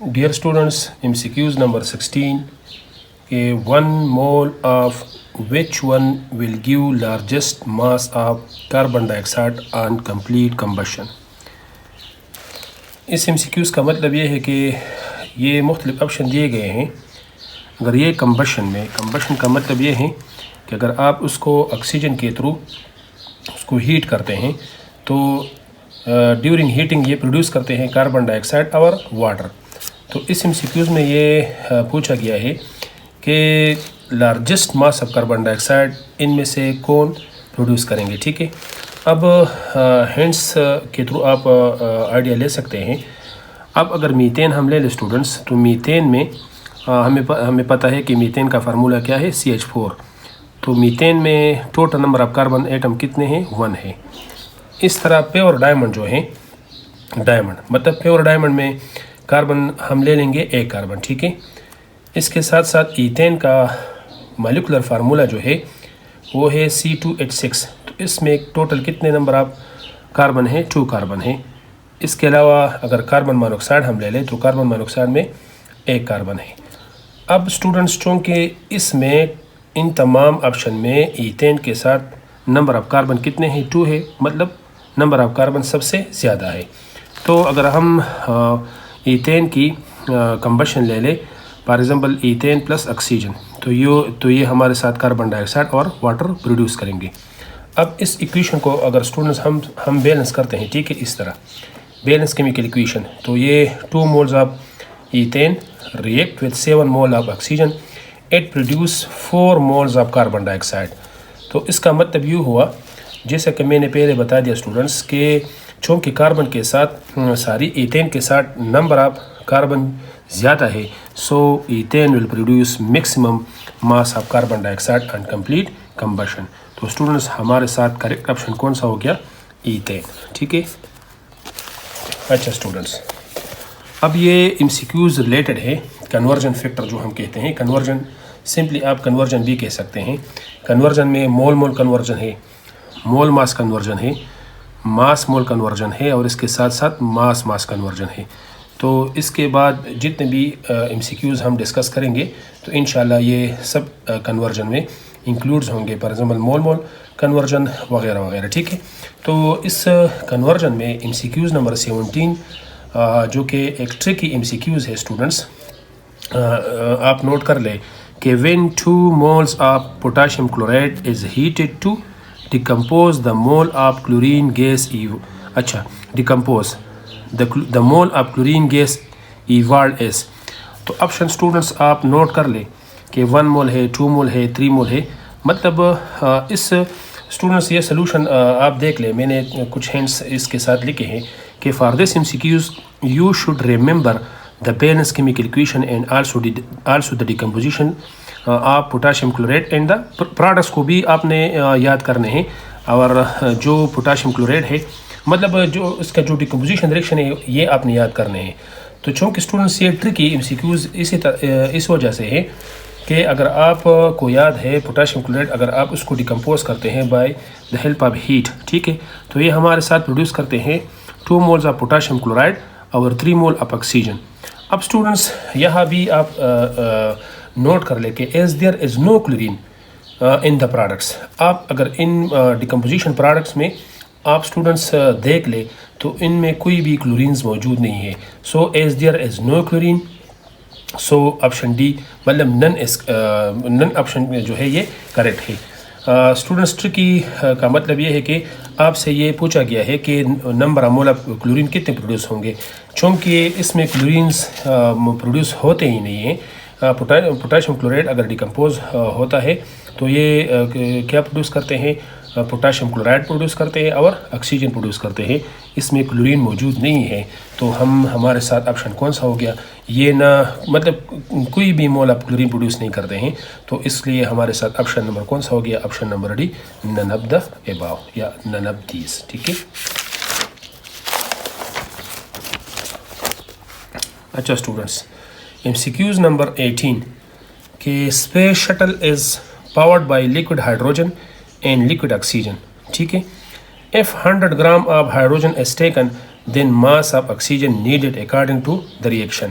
Dear students, MCQs number 16. One mole of which one will give largest mass of carbon dioxide on complete combustion. Us MCQs کا مطلب یہ ہے کہ یہ مختلف آپشن دیے گئے ہیں. اگر یہ کمبشن کا مطلب یہ ہے کہ اگر آپ اس کو آکسیجن کے تھرو اس کو ہیٹ کرتے ہیں تو ڈیورنگ ہیٹنگ یہ پروڈیوس کرتے ہیں کاربن ڈائی آکسائڈ اور واٹر. تو اس MCQs میں یہ پوچھا گیا ہے کہ largest mass of carbon dioxide ان میں سے کون پروڈیوس کریں گے. ٹھیک ہے, اب ہینڈس کے تھرو آپ آئیڈیا لے سکتے ہیں. اب اگر میتین ہم لے لیں اسٹوڈنٹس, تو میتین میں ہمیں پتہ ہے کہ میتین کا فارمولا کیا ہے, CH4. تو میتین میں total number of carbon atom کتنے ہیں, 1 ہے. اس طرح پیور ڈائمنڈ جو ہے, مطلب پیور ڈائمنڈ میں کاربن ہم لے لیں گے 1 کاربن. ٹھیک ہے, اس کے ساتھ ساتھ ایتین کا مالیکولر فارمولا جو ہے وہ ہے C2H6. تو اس میں ٹوٹل کتنے نمبر آف کاربن ہیں, 2 کاربن ہیں. اس کے علاوہ اگر کاربن مونوکسائڈ ہم لے لیں تو کاربن مونوکسائڈ میں 1 کاربن ہے. اب اسٹوڈنٹس چونکہ اس میں ان تمام آپشن میں ایتین کے ساتھ نمبر آف کاربن کتنے ہیں, 2 ہے, مطلب نمبر آف کاربن سب سے زیادہ ہے. تو اگر ہم ایتین کی کمبشن لے لیں, فار ایگزامپل ایتین پلس آکسیجن, تو یہ ہمارے ساتھ کاربن ڈائی آکسائڈ اور واٹر پروڈیوس کریں گے. اب اس ایکویشن کو اگر اسٹوڈنٹس ہم بیلنس کرتے ہیں, ٹھیک ہے, اس طرح بیلنس کیمیکل ایکویشن, تو یہ 2 مولز آف ایتین ریئیکٹ وتھ 7 مول of oxygen, it produce 4 moles of carbon dye oxide. تو اس کا مطلب یہ ہوا, جیسا کہ میں نے پہلے بتا دیا اسٹوڈنٹس, کہ چونکہ کاربن کے ساتھ ایتین کے ساتھ نمبر آف کاربن زیادہ ہے, so ethane will produce maximum mass of carbon dioxide and complete combustion. تو اسٹوڈنٹس ہمارے ساتھ کریکٹ آپشن کون سا ہو گیا, ایتین. ٹھیک ہے, اچھا اسٹوڈنٹس, اب یہ MCQs ریلیٹڈ ہے کنورژن فیکٹر جو ہم کہتے ہیں. کنورژن سمپلی آپ کنورژن بھی کہہ سکتے ہیں. کنورژن میں مول کنورژن ہے, مول ماس کنورژن ہے, ماس مول کنورژن ہے, اور اس کے ساتھ ساتھ ماس کنورژن ہے. تو اس کے بعد جتنے بھی MCQs ہم ڈسکس کریں گے تو انشاءاللہ یہ سب کنورژن میں انکلوڈز ہوں گے, فار ایگزامپل مول کنورژن وغیرہ وغیرہ. ٹھیک ہے, تو اس کنورژن میں MCQs نمبر 17 جو کہ ایک ٹرکی MCQs ہے اسٹوڈنٹس, آپ نوٹ کر لیں کہ when 2 moles of potassium chloride is heated to decompose the mole of chlorine gas decompose the mole of chlorine gas evolved as. تو آپشن اسٹوڈنٹس آپ نوٹ کر لیں کہ 1 مول ہے, 2 مول ہے, 3 مول ہے. مطلب اس اسٹوڈنٹس یہ سلوشن آپ دیکھ لیں, میں نے کچھ ہینڈس اس کے ساتھ لکھے ہیں کہ for this MCQs you should remember the balanced chemical equation and also the decomposition of potassium chloride and the products کو بھی آپ نے یاد کرنے ہیں. اور جو پوٹاشیم کلوریڈ ہے, مطلب جو اس کا جو ڈیکمپوزیشن ریئیکشن ہے, یہ آپ نے یاد کرنے ہیں. تو چونکہ اسٹوڈنٹس یہ ٹرکی MCQs اس وجہ سے ہے کہ اگر آپ کو یاد ہے پوٹاشیم کلوریڈ, اگر آپ اس کو ڈیکمپوز کرتے ہیں by the help of heat, ٹھیک ہے, تو یہ ہمارے ساتھ پروڈیوس کرتے ہیں 2 مولز آف پوٹاشیم کلورائڈ اور 3 مول آف آکسیجن. اب اسٹوڈنٹس یہاں بھی آپ نوٹ کر لیں کہ as there is no chlorine in the products. آپ اگر ان ڈیکمپوزیشن پروڈکٹس میں آپ اسٹوڈنٹس دیکھ لیں تو ان میں کوئی بھی کلورینز موجود نہیں ہے. So as there is no chlorine, so option D مطلب نن آپشن جو ہے یہ کریکٹ ہے. اسٹوڈنٹس ٹرکی کا مطلب یہ ہے کہ آپ سے یہ پوچھا گیا ہے کہ نمبر آف مول آف کلورین کتنے پروڈیوس ہوں گے. چونکہ اس میں کلورینز پروڈیوس ہوتے ہی نہیں ہیں. پوٹاشیم کلوریڈ اگر ڈیکمپوز ہوتا ہے تو یہ کیا پروڈیوس کرتے ہیں, پوٹاشیم کلورائڈ پروڈیوس کرتے ہیں اور آکسیجن پروڈیوس کرتے ہیں. اس میں کلورین موجود نہیں ہے. تو ہمارے ساتھ آپشن کون سا ہو گیا, یہ نہ مطلب کوئی بھی مول آف کلورین پروڈیوس نہیں کرتے ہیں. تو اس لیے ہمارے ساتھ آپشن نمبر کون سا ہو گیا, option number D, none of the above یا نن آف دیز. ٹھیک ہے, اچھا اسٹوڈنٹس, MCQs نمبر 18 کہ space shuttle is powered by liquid hydrogen and liquid oxygen. ٹھیک ہے, if 100 gram of hydrogen is taken then mass of oxygen needed according to the reaction.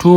2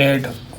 8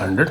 100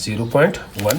0.1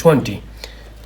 20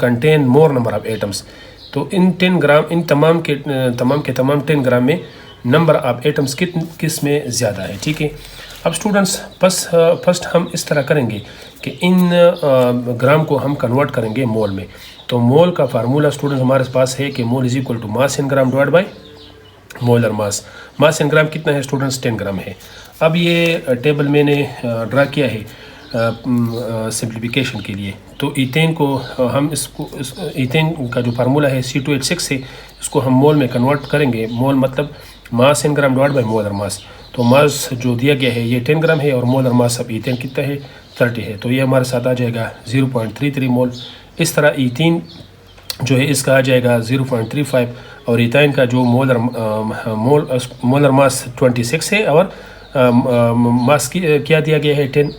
contain more number of atoms. تو ان 10 gram ان تمام کے تمام 10 gram میں number of atoms کس میں زیادہ ہے. ٹھیک ہے. اب اسٹوڈنٹس فرسٹ ہم اس طرح کریں گے کہ ان گرام کو ہم کنورٹ کریں گے مول میں. تو مول کا فارمولہ اسٹوڈنٹس ہمارے پاس ہے کہ mole is equal to mass in gram divide by molar mass. Mass in gram کتنا ہے اسٹوڈنٹس؟ 10 گرام ہے. اب یہ ٹیبل میں نے ڈرا کیا ہے سمپلیفیکیشن کے لیے. تو ایتھین کو ہم ایتھین کا جو فارمولہ ہے C2H6 ہے اس کو ہم مول میں کنورٹ کریں گے. مول مطلب ماس in gram divide by molar ماس. تو ماس جو دیا گیا ہے یہ 10 گرام ہے اور مولر ماس اب ایتھین کتنا ہے؟ 30 ہے. تو یہ ہمارے ساتھ آ جائے گا 0.33 مول. اس طرح ایتھین جو ہے اس کا آ جائے گا 0.35 اور ایتھائن کا جو مولر ماس 26 ہے اور ماس کیا دیا گیا ہے 10.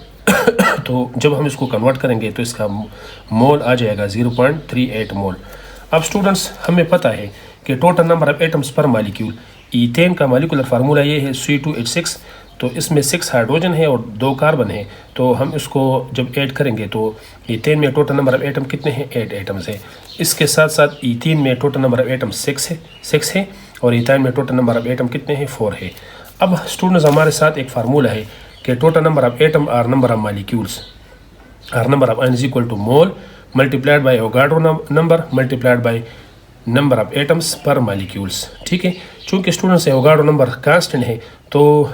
تو جب ہم اس کو کنورٹ کریں گے تو اس کا مول آ جائے گا 0.38 مول. اب اسٹوڈنٹس ہمیں پتہ ہے کہ total number of atoms per molecule. Ethane کا مالیکولر فارمولہ یہ ہے C2H6. تو اس میں 6 ہائیڈروجن ہے اور 2 کاربن ہے. تو ہم اس کو جب ایڈ کریں گے تو ایتھین میں ٹوٹل نمبر آف ایٹم کتنے ہیں؟ 8 ایٹمز ہے. اس کے ساتھ ساتھ ایتھین میں ٹوٹل نمبر آف ایٹم 6 ہے اور ایتھائن میں ٹوٹل نمبر آف ایٹم کتنے ہیں؟ 4 ہے. اب اسٹوڈنٹس ہمارے ساتھ ایک فارمولہ ہے کہ total number of atom or number of molecules or number of ion is equal to mole multiplied by Avogadro number multiplied by number of atoms per molecules. ٹھیک ہے. چونکہ اسٹوڈنٹس اوگاڈرو نمبر کانسٹنٹ ہے تو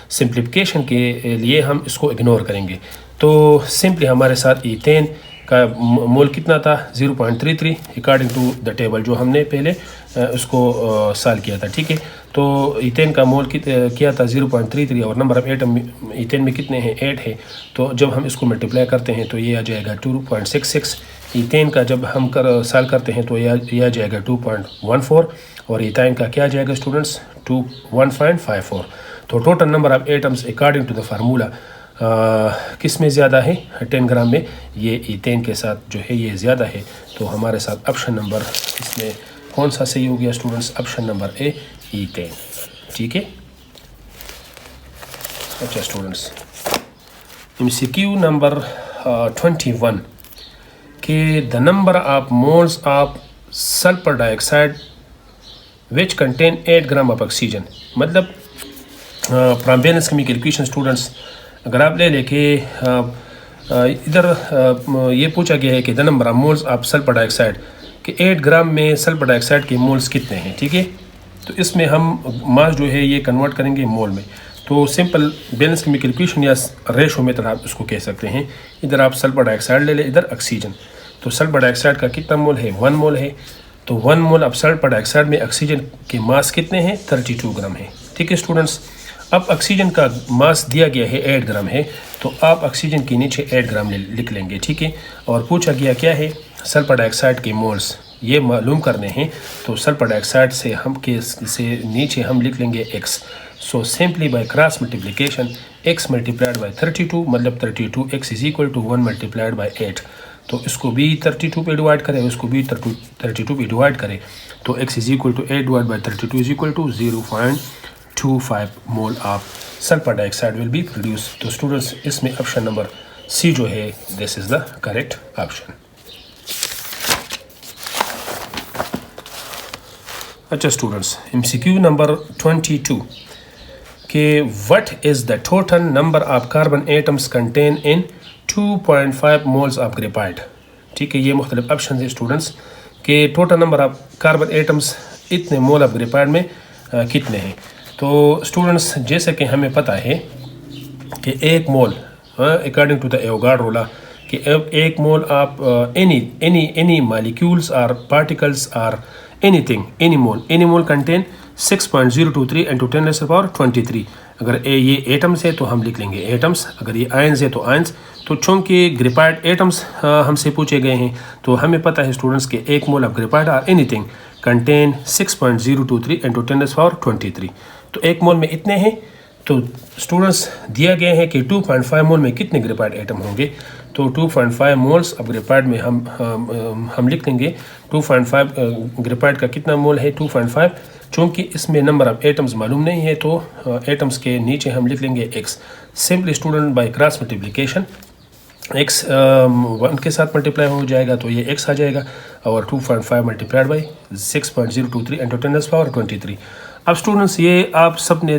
simplification کے لیے ہم اس کو ignore کریں گے. تو سمپلی ہمارے ساتھ ایتھین کا مول کتنا تھا؟ 0.33 اکارڈنگ ٹو دا ٹیبل جو ہم نے پہلے اس کو سال کیا تھا. ٹھیک ہے. تو ایتھین کا مول کیا تھا 0.33 اور نمبر آف ایٹم ایتھین میں کتنے ہیں؟ 8 ہے. تو جب ہم اس کو ملٹیپلائی کرتے ہیں تو یہ آ جائے گا 2.66. ایتھین کا جب ہم سال کرتے ہیں تو یہ آ جائے گا 2.14 اور ایتھائن کا کیا آ جائے گا اسٹوڈنٹس؟ 1.54. تو total number of atoms according to the formula کس میں زیادہ ہے؟ 10 گرام میں. یہ ایتھین کے ساتھ جو ہے یہ زیادہ ہے. تو ہمارے ساتھ آپشن نمبر اس میں کون سا صحیح ہو گیا students? Option number A ethane. ٹھیک ہے. اچھا اسٹوڈنٹس MCQ نمبر 21 کہ the number of moles of sulphur dye oxide which contain 8 gram of oxygen. مطلب from balance chemical equation students اگر آپ لے لیں کہ ادھر یہ پوچھا گیا ہے کہ the number of moles of sulphur ڈائی آکسائڈ کہ 8 گرام میں سلفر ڈائی آکسائڈ کے مولس کتنے ہیں. ٹھیک ہے. تو اس میں ہم ماس جو ہے یہ کنورٹ کریں گے مول میں. تو سمپل بیلنس کیمیکل ایکویشن یا ریشو میتھڈ آپ اس کو کہہ سکتے ہیں. ادھر آپ سلفر ڈائی آکسائڈ لے لیں, ادھر آکسیجن. تو سلفر ڈائی آکسائڈ کا کتنا مول ہے؟ 1 مول ہے. تو 1 مول اب سلفر ڈائی آکسائڈ میں آکسیجن کے ماس کتنے ہیں؟ 32 گرام ہے. ٹھیک ہے اسٹوڈنٹس. اب آکسیجن کا ماس دیا گیا ہے 8 گرام ہے. تو آپ آکسیجن کے نیچے 8 گرام لکھ لیں گے. ٹھیک ہے. اور پوچھا گیا کیا ہے؟ سلفر ڈائی آکسائڈ کے مولس یہ معلوم کرنے ہیں. تو سلفر ڈائی آکسائڈ سے نیچے ہم لکھ لیں گے x. So simply by cross multiplication x multiplied by 32 مطلب 32 x is equal to 1 multiplied by 8. تو اس کو بھی 32 پہ ڈیوائڈ کرے, اس کو بھی 32 پہ ڈیوائڈ کرے. تو x is equal to 8 divide by 32 is equal to 0.25 mole of sulphur dye oxide will be produce. تو اسٹوڈنٹس اس میں آپشن نمبر سی جو ہے this is the correct option. اچھا اسٹوڈنٹس MCQ نمبر 22 کہ what is the total number of carbon atoms contain in 2.5 moles of graphite. ٹھیک ہے. یہ مختلف آپشن ہیں اسٹوڈنٹس کہ total number of carbon atoms اتنے مول آف گریفائٹ میں کتنے ہیں. تو اسٹوڈنٹس جیسے کہ ہمیں پتہ ہے کہ ایک مول اکارڈنگ ٹو دا ایوگاڈرو لا کہ ایک مول of any molecules or particles or anything, any mole contain 6.023 into 10 raised to the power 23. اگر یہ ایٹمس ہے تو ہم لکھ لیں گے ایٹمس, اگر یہ آئنز ہے تو آئنز. تو چونکہ گریفائٹ ایٹمس ہم سے پوچھے گئے ہیں تو ہمیں پتہ ہے اسٹوڈنٹس کہ ایک مول آف گریفائٹ اور any thing contain 6.023 into 10 raised to the power 23. تو ایک مول میں اتنے ہیں. تو اسٹوڈنٹس دیا گئے ہیں کہ 2.5 مول میں کتنے گریفائٹ ایٹم ہوں گے. تو 2.5 مولس اب گریفائٹ میں ہم لکھ لیں گے 2.5 گریفائٹ کا کتنا مول ہے 2.5. چونکہ اس میں نمبر آف ایٹمز معلوم نہیں ہے تو ایٹمز کے نیچے ہم لکھ لیں گے x. Simply student by cross multiplication x 1 کے ساتھ ملٹیپلائی ہو جائے گا تو یہ ایکس آ جائے گا، اور 2.5 ملٹیپلائڈ بائی 6.023 انٹو 10⁻23۔ اب اسٹوڈنٹس یہ آپ سب نے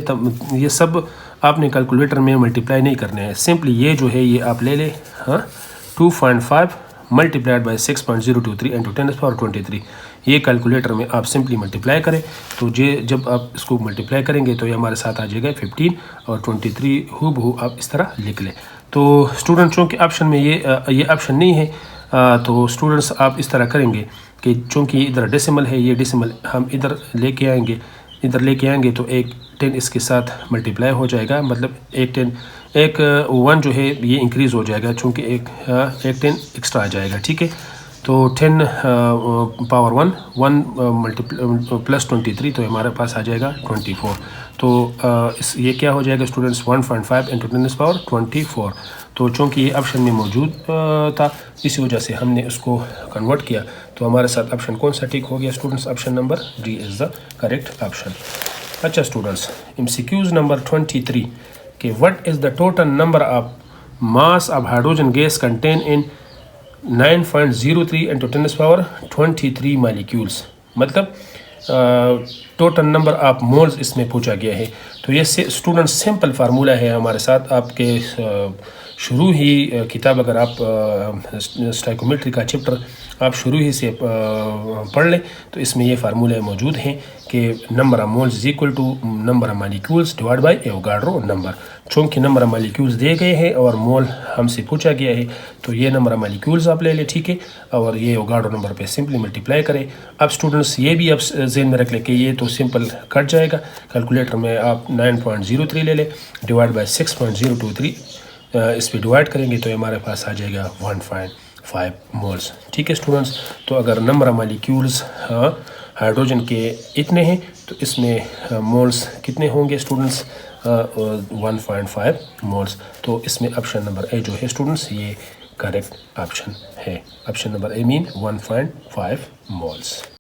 یہ سب آپ نے کیلکولیٹر میں ملٹیپلائی نہیں کرنے ہیں، سمپلی یہ جو ہے یہ آپ لے لیں، ہاں 2.5 ملٹیپلائڈ بائی 6.023 انٹو 10⁻23، یہ کیلکولیٹر میں آپ سمپلی ملٹیپلائی کریں تو جب آپ اس کو ملٹیپلائی کریں گے تو یہ ہمارے ساتھ آ جائے گا 15 اور 23 ہو بہو آپ اس طرح لکھ لیں۔ تو اسٹوڈنٹ چونکہ آپشن میں یہ آپشن نہیں ہے، تو اسٹوڈنٹس آپ اس طرح کریں گے کہ چونکہ ادھر ڈیسیمل ہے، یہ ڈیسیمل ہم ادھر لے کے آئیں گے تو ایک 10 اس کے ساتھ ملٹیپلائی ہو جائے گا، مطلب ایک 1 جو ہے یہ انکریز ہو جائے گا، چونکہ ایک 10 ایکسٹرا آ جائے گا، ٹھیک ہے۔ تو 10 پاور 1 پلس 23 تو ہمارے پاس آ جائے گا 24۔ تو یہ کیا ہو جائے گا اسٹوڈنٹس 1.5 انٹو 10⁻24۔ تو چونکہ یہ آپشن میں موجود تھا اسی وجہ سے ہم نے اس کو کنورٹ کیا، تو ہمارے ساتھ آپشن کون سا ٹھیک ہو گیا students? Option number D is the correct option. اچھا اسٹوڈنٹس، MCQs نمبر 23 کہ what is the total number of mass of hydrogen gas contain in 9.03 into 10⁻23 molecules, مطلب ٹوٹل نمبر آف مولز اس میں پوچھا گیا ہے۔ تو یہ اسٹوڈنٹ سمپل فارمولہ ہے ہمارے ساتھ، آپ کے شروع ہی کتاب اگر آپ اسٹائکومیٹری کا چیپٹر آپ شروع ہی سے پڑھ لیں تو اس میں یہ فارمولے موجود ہیں کہ number of moles is equal to number of molecules divide by Avogadro number. چونکہ نمبر آف مالیکیولز دیے گئے ہیں اور مول ہم سے پوچھا گیا ہے تو یہ نمبر آف مالیکیولز آپ لے لیں، ٹھیک ہے، اور یہ ایوگاڈرو نمبر پہ سمپلی ملٹیپلائی کریں۔ اب اسٹوڈنٹس یہ بھی آپ ذہن میں رکھ لیں کہ یہ تو سمپل کٹ جائے گا، کیلکولیٹر میں آپ 9.03 لے لیں ڈیوائڈ بائی 6.023، اس پہ ڈیوائڈ کریں گے تو ہمارے پاس آ جائے گا 1.5 مولز، ٹھیک ہے اسٹوڈنٹس۔ تو اگر نمبر آف مالیکیولز ہائیڈروجن کے اتنے ہیں تو اس میں مولز کتنے ہوں گے اسٹوڈنٹس؟ 1.5 مولز۔ تو اس میں آپشن نمبر اے جو ہے اسٹوڈنٹس یہ کریکٹ آپشن ہے، آپشن نمبر اے مین 1.5 مولز۔